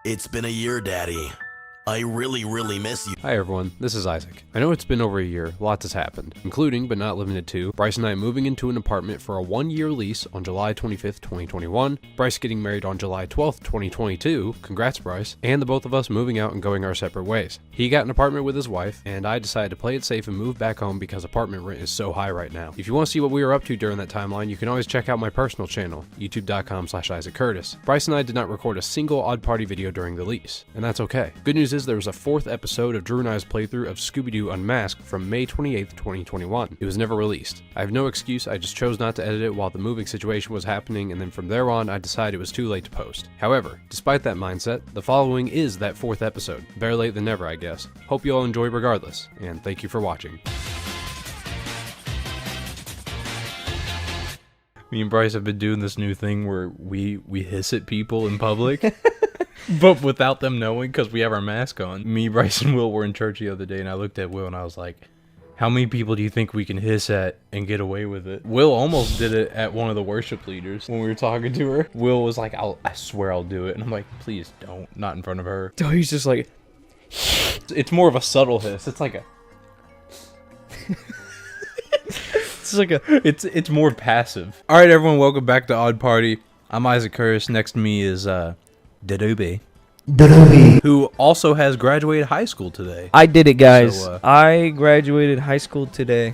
It's been a year, Daddy. I really miss you. Hi everyone, this is Isaac. I know it's been over a year, lots has happened, including but not limited to Bryce and I moving into an apartment for a 1-year lease on July 25th, 2021, Bryce getting married on July 12th, 2022, congrats Bryce, and the both of us moving out and going our separate ways. He got an apartment with his wife, and I decided to play it safe and move back home because apartment rent is so high right now. If you want to see what we were up to during that timeline, you can always check out my personal channel, youtube.com/IsaacCurtis. Bryce and I did not record a single Odd Party video during the lease, and that's okay. Good news is there was a 4th episode of Drew and I's playthrough of Scooby-Doo Unmasked from May 28th, 2021. It was never released. I have no excuse, I just chose not to edit it while the moving situation was happening, and then from there on I decided it was too late to post. However, despite that mindset, the following is that 4th episode. Better late than never, I guess. Hope you all enjoy regardless, and thank you for watching. Me and Bryce have been doing this new thing where we hiss at people in public. But without them knowing, because we have our mask on. Me, Bryce, and Will were in church the other day, and I looked at Will and I was like, how many people do you think we can hiss at and get away with it? Will almost did it at one of the worship leaders when we were talking to her. Will was like, I swear I'll do it. And I'm like, please don't. Not in front of her. So he's just like... It's more of a subtle hiss. It's like a... It's like a... It's more passive. All right, everyone, welcome back to Odd Party. I'm Isaac Curtis. Next to me is, Dadobe, who also has graduated high school today. I did it, guys. So, I graduated high school today.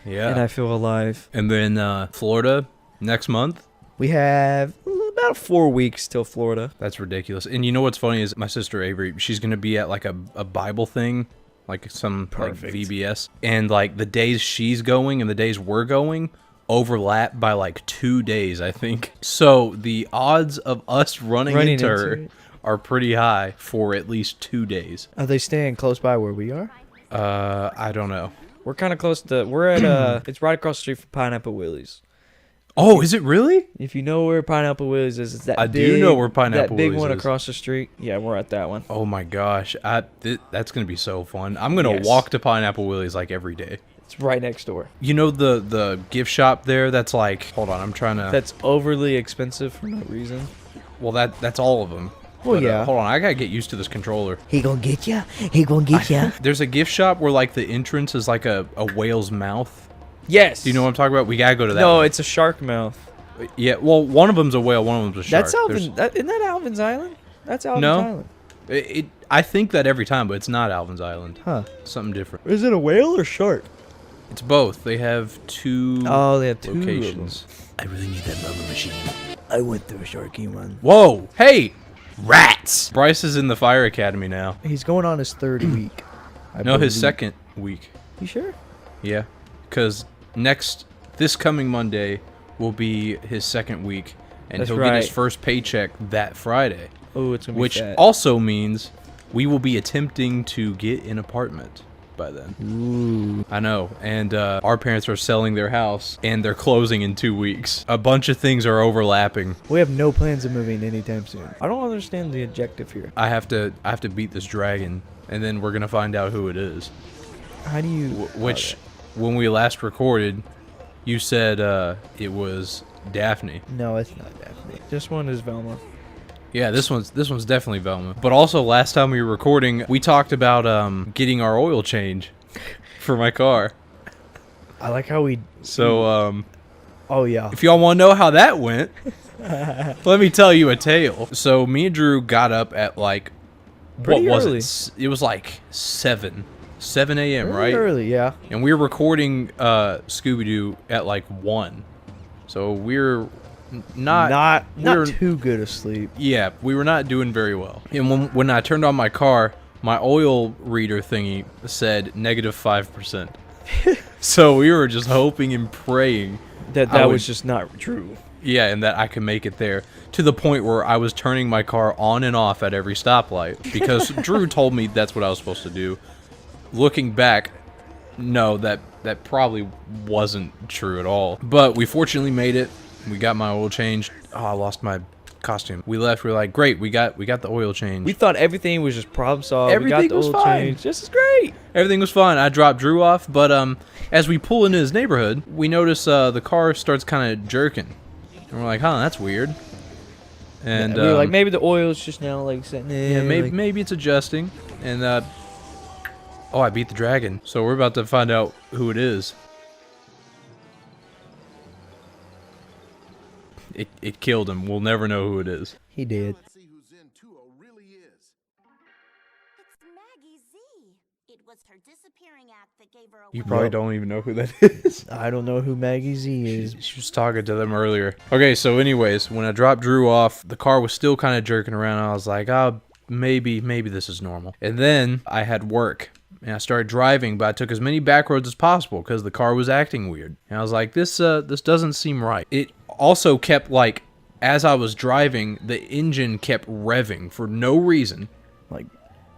Yeah. And I feel alive. And then Florida next month. We have about 4 weeks till Florida. That's ridiculous. And you know what's funny is my sister Avery, she's going to be at like a Bible thing, like some like VBS. And like the days she's going and the days we're going overlap by like 2 days, I think. So the odds of us running into her are pretty high for at least 2 days. Are they staying close by where we are? I don't know. We're kind of close to... We're at... it's right across the street from Pineapple Willie's. Oh, is it really? If you know where Pineapple Willie's is, it's that I big... do know where Pineapple Willie's is. That big one across the street. Yeah, we're at that one. Oh my gosh. That's going to be so fun. I'm going to walk to Pineapple Willie's like every day. It's right next door. You know the gift shop there that's like... Hold on, I'm trying to... That's overly expensive for no reason. Well, that's all of them. Well, but, yeah. Hold on, I gotta get used to this controller. He gonna get ya? He gonna get ya? There's a gift shop where like the entrance is like a whale's mouth. Yes. Do you know what I'm talking about? We gotta go to that No, one. it's a shark mouth. Yeah, well, one of them's a whale, one of them's a shark. That's Alvin. Isn't that Alvin's Island? That's Alvin's No. Island. I think that every time, but it's not Alvin's Island. Huh. Something different. Is it a whale or shark? It's both. They have two Oh, they have two locations. I really need that rubber machine. I went through a Sharky one. Whoa! Hey! Rats! Bryce is in the fire academy now. He's going on his 3rd week. No, his 2nd week. You sure? Yeah, because this coming Monday will be his 2nd week, and That's he'll get his first paycheck that Friday. Oh, it's gonna be which fat. also means we will be attempting to get an apartment by then. Ooh. I know, and our parents are selling their house, and they're closing in 2 weeks. A bunch of things are overlapping. We have no plans of moving anytime soon. I don't understand the objective here. I have to beat this dragon, and then we're gonna find out who it is. How do you? Which, when we last recorded, you said it was Daphne. No, it's not Daphne. This one is Velma. Yeah, this one's definitely Velma. But also, last time we were recording, we talked about getting our oil change for my car. I like how we. So Oh yeah. if y'all want to know how that went, let me tell you a tale. So me and Drew got up at like Pretty what early. was it? It was like 7 a.m. right? Early, yeah. And we were recording Scooby-Doo at like 1. So we're not too good asleep. Yeah, we were not doing very well. And when I turned on my car, my oil reader thingy said -5%. So we were just hoping and praying That was just not true. yeah, and that I could make it there, to the point where I was turning my car on and off at every stoplight because Drew told me that's what I was supposed to do. Looking back, no, that probably wasn't true at all. But we fortunately made it. We got my oil changed. Oh, I lost my costume. We left. We were like, great. We got the oil change. We thought everything was just problem solved. Everything we got the was oil fine. change. This is great. Everything was fine. I dropped Drew off, but as we pull into his neighborhood, we notice the car starts kind of jerking, and we're like, huh, that's weird. And we were like, maybe the oil's just now like sitting in. yeah, maybe it's adjusting. And oh, I beat the dragon. So we're about to find out who it is. It killed him. We'll never know who it is. He did. Let's see who's in 2 really is. It's Maggie Z. It was her disappearing act that gave her a You win. probably don't even know who that is. I don't know who Maggie Z is. She was talking to them earlier. Okay, so anyways, when I dropped Drew off, the car was still kind of jerking around. I was like, oh, maybe this is normal. And then I had work. And I started driving, but I took as many back roads as possible because the car was acting weird. And I was like, this doesn't seem right. It also kept, like, as I was driving, the engine kept revving for no reason. Like,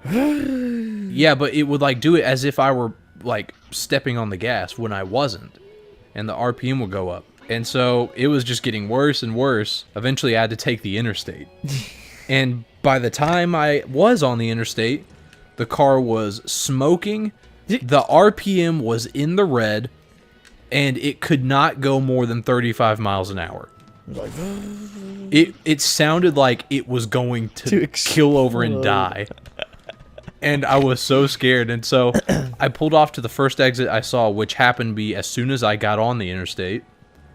Yeah, but it would, like, do it as if I were, like, stepping on the gas when I wasn't. And the RPM would go up. And so it was just getting worse and worse. Eventually, I had to take the interstate. And by the time I was on the interstate, the car was smoking, the RPM was in the red, and it could not go more than 35 miles an hour. like, It sounded like it was going to kill over and die. And I was so scared, and so I pulled off to the first exit I saw, which happened to be as soon as I got on the interstate,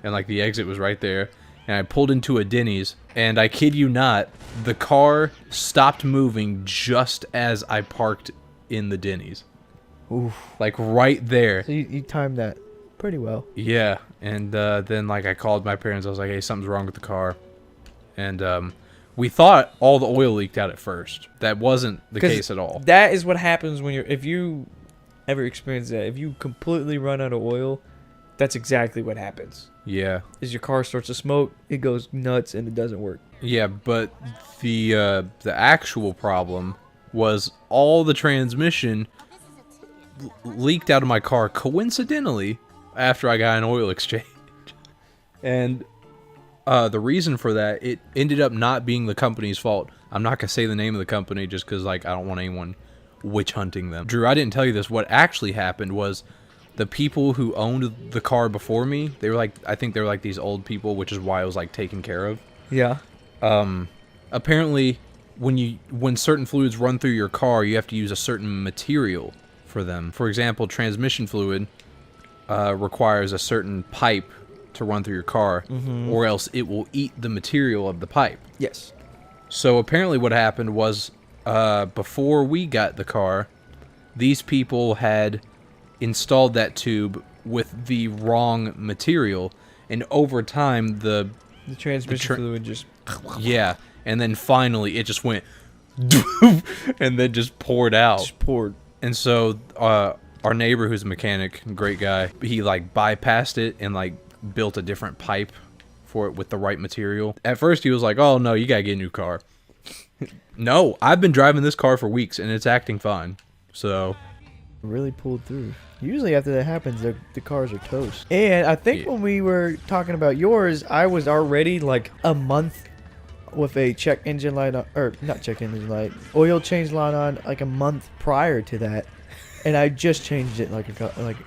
and like the exit was right there. And I pulled into a Denny's, and I kid you not, the car stopped moving just as I parked in the Denny's. oof. Like, right there. So you timed that pretty well. Yeah, and then, like, I called my parents. I was like, hey, something's wrong with the car. And we thought all the oil leaked out at first. That wasn't the 'Cause case at all. That is what happens when if you ever experience that, if you completely run out of oil, that's exactly what happens. Yeah. Is your car starts to smoke, it goes nuts, and it doesn't work. Yeah, but the actual problem was all the transmission leaked out of my car coincidentally after I got an oil exchange. And the reason for that, it ended up not being the company's fault. I'm not going to say the name of the company just because, like, I don't want anyone witch hunting them. Drew, I didn't tell you this. What actually happened was the people who owned the car before me, they were like, I think they were like these old people, which is why I was like taken care of. Yeah. Apparently, when certain fluids run through your car, you have to use a certain material for them. For example, transmission fluid requires a certain pipe to run through your car, or else it will eat the material of the pipe. Yes. So apparently what happened was, before we got the car, these people had installed that tube with the wrong material, and over time the transmission fluid just... yeah, and then finally it just went and then just poured out. Just poured. And so our neighbor, who's a mechanic, great guy, he like bypassed it and like built a different pipe for it with the right material. At first he was like, oh no, you gotta get a new car. No, I've been driving this car for weeks and it's acting fine. So Really pulled through. Usually after that happens, the cars are toast. And I think when we were talking about yours, I was already like a month with a check engine light on, or not check engine light, oil change light on like a month prior to that. And I just changed it like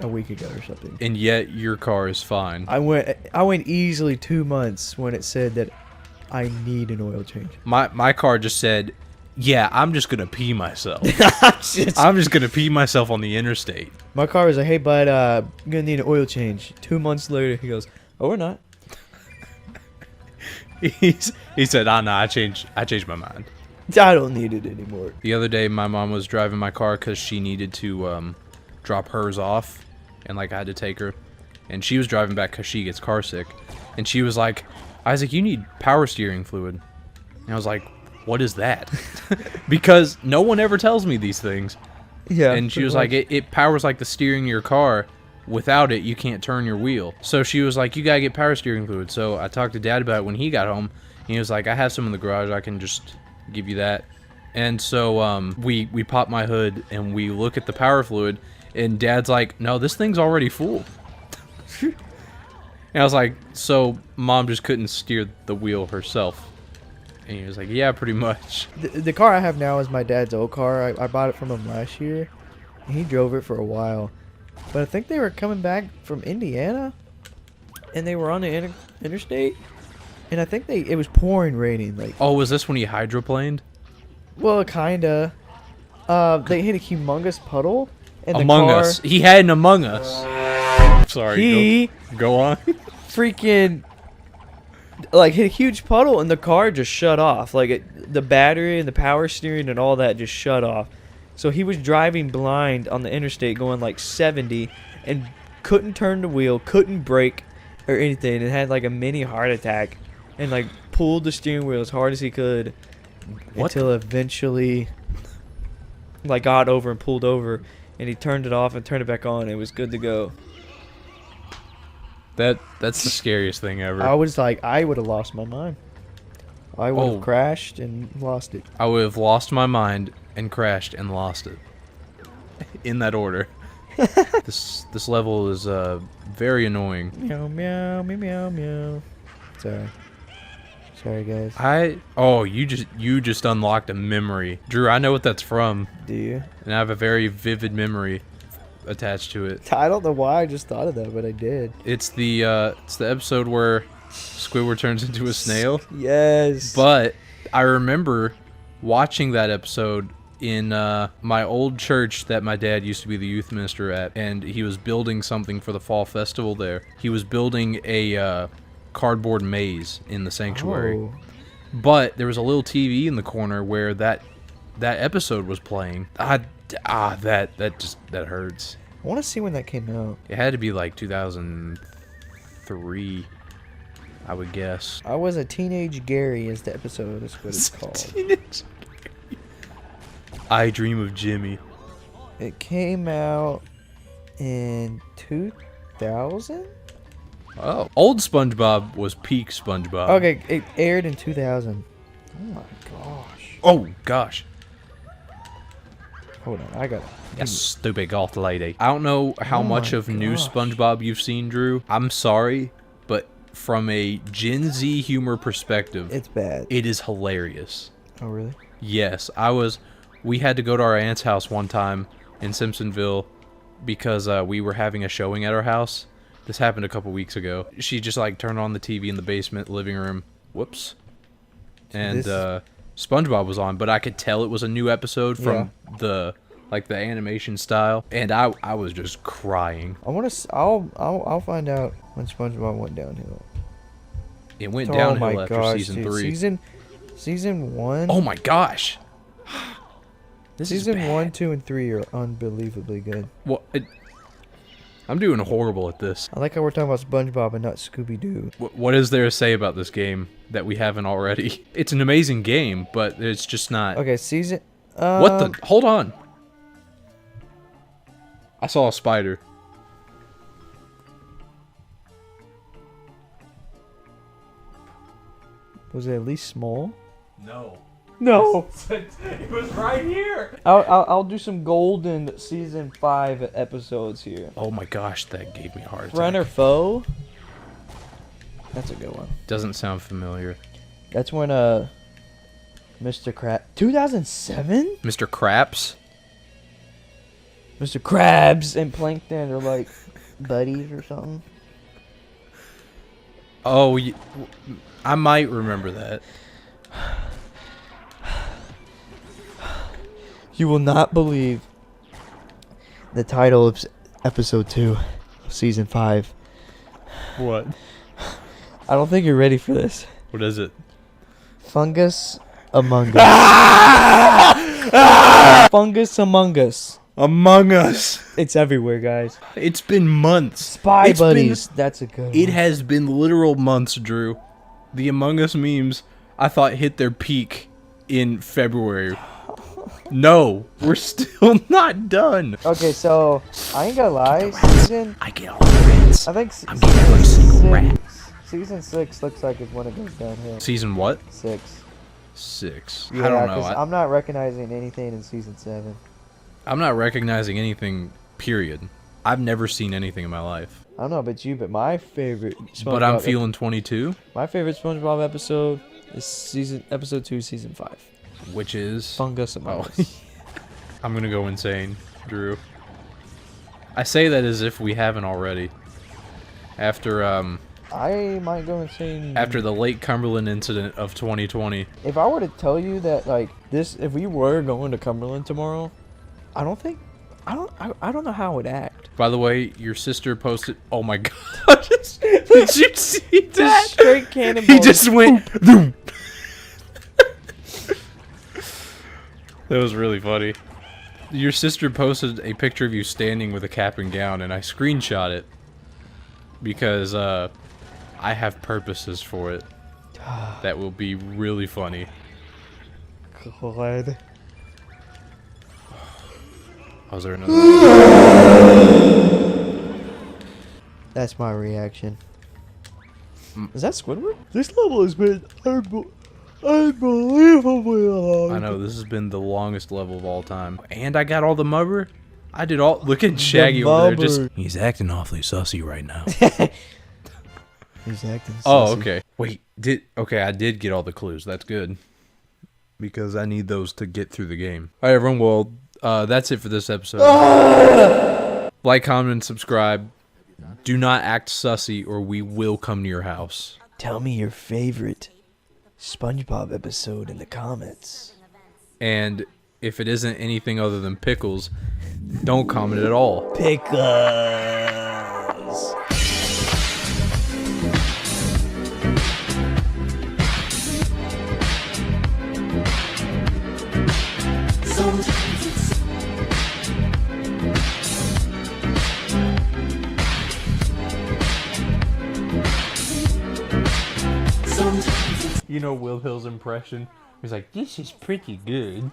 a week ago or something. and yet your car is fine. I went easily 2 months when it said that I need an oil change. My car just said, yeah, I'm just gonna pee myself. I'm just gonna pee myself on the interstate. My car was like, hey bud, I'm gonna need an oil change. 2 months later, he goes, oh, we're not. He said, oh no, I changed my mind. I don't need it anymore. The other day, my mom was driving my car because she needed to drop hers off, and like I had to take her, and she was driving back because she gets car sick, and she was like, Isaac, you need power steering fluid. And I was like, what is that? Because no one ever tells me these things. Yeah. And she was like, it powers like the steering of your car. Without it, you can't turn your wheel. So she was like, you gotta get power steering fluid. So I talked to Dad about it when he got home. And he was like, I have some in the garage. I can just give you that. And so we pop my hood and we look at the power fluid. And Dad's like, no, this thing's already full. And I was like, so Mom just couldn't steer the wheel herself? And he was like, yeah, pretty much. The car I have now is my dad's old car. I bought it from him last year. And he drove it for a while. But I think they were coming back from Indiana. And they were on the interstate. and I think it was pouring raining. Like, Oh, was this when he hydroplaned? well, kinda. They hit a humongous puddle, and Among the car, Us. He had an Among Us. Sorry. he Go on. freaking like hit a huge puddle, and the car just shut off. Like the battery and the power steering and all that just shut off. So he was driving blind on the interstate, going like 70, and couldn't turn the wheel, couldn't brake or anything, and had like a mini heart attack, and like pulled the steering wheel as hard as he could until eventually like got over and pulled over, and he turned it off and turned it back on. And it was good to go. That's the scariest thing ever. I was like, I would have lost my mind. I would have Oh. crashed and lost it. I would have lost my mind and crashed and lost it. In that order. This level is very annoying. Meow meow meow meow meow. Sorry guys. You just unlocked a memory. Drew, I know what that's from, Do you? and I have a very vivid memory attached to it. I don't know why I just thought of that, but I did. It's the episode where Squidward turns into a snail. Yes. But I remember watching that episode in my old church that my dad used to be the youth minister at, and he was building something for the fall festival there. He was building a cardboard maze in the sanctuary. Oh. But there was a little TV in the corner where that episode was playing. That hurts. I want to see when that came out. It had to be like 2003, I would guess. I was a teenage Gary is the episode. That's what it's called. I Dream of Jimmy. It came out in 2000? Oh, old SpongeBob was peak SpongeBob. Okay, it aired in 2000. Oh my gosh. Oh gosh. Hold on, I got it. You stupid goth lady. I don't know how Oh much my of new gosh. SpongeBob you've seen, Drew. I'm sorry, but from a Gen Z humor perspective, It's bad. it is hilarious. Oh really? Yes, we had to go to our aunt's house one time in Simpsonville because we were having a showing at our house. This happened a couple weeks ago. She just like turned on the TV in the basement living room. Whoops. And SpongeBob was on, but I could tell it was a new episode from the animation style, and I was just crying. I'll find out when SpongeBob went downhill. It went Oh downhill my after gosh, season dude. 3. Season 1. Oh my gosh. This Season is 1, 2, and 3 are unbelievably good. I'm doing horrible at this. I like how we're talking about SpongeBob and not Scooby-Doo. What is there to say about this game that we haven't already? It's an amazing game, but it's just not. Okay, season. What the? Hold on. I saw a spider. Was it at least small? No. No. It was right here. I'll do some golden season 5 episodes here. Oh my gosh, that gave me a heart attack. Friend or foe? That's a good one. Doesn't sound familiar. That's when Mr. Crab 2007? Mr. Craps? Mr. Krabs and Plankton are like buddies or something. Oh, I might remember that. You will not believe the title of episode 2 of season 5. What? I don't think you're ready for this. What is it? Fungus Among Us. Fungus Among Us. Among Us. It's everywhere, guys. It's been months. Spy It's been- Buddies. That's a good It one. has been literal months, Drew. The Among Us memes, I thought, hit their peak in February. No, we're still not done. Okay, so I ain't gonna lie. Season, I get all the rats. I think I'm getting every single rat. season 6 looks like it's when it goes downhill. Season what? 6. 6. Yeah, I don't know. 'cause I'm not recognizing anything in season 7. I'm not recognizing anything, period. I've never seen anything in my life. I don't know about you, but my favorite SpongeBob But I'm feeling 22, my favorite SpongeBob episode is episode 2, season 5. which is... Fungus Among Oh. Us. I'm gonna go insane, Drew. I say that as if we haven't already. After I might go and say After the Lake Cumberland incident of 2020. if I were to tell you that like this, if we were going to Cumberland tomorrow, I don't know how I would act. By the way, your sister posted. Oh my god! Did you see that? Just straight cannonball. He just went. That was really funny. Your sister posted a picture of you standing with a cap and gown, and I screenshot it because I have purposes for it that will be really funny. God. Was there another? That's my reaction. Is that Squidward? This level has been unbelievably long. I know this has been the longest level of all time, and I got all the mubber. I did all. Look at Shaggy over there. Just he's acting awfully sussy right now. He's acting. Oh, sussy. okay. Wait, I did get all the clues. That's good. Because I need those to get through the game. Alright, everyone, well, that's it for this episode. Like, comment, and subscribe. Do not act sussy or we will come to your house. Tell me your favorite SpongeBob episode in the comments. And if it isn't anything other than pickles, don't comment at all. Pickles. You know Will Hill's impression? He's like, this is pretty good.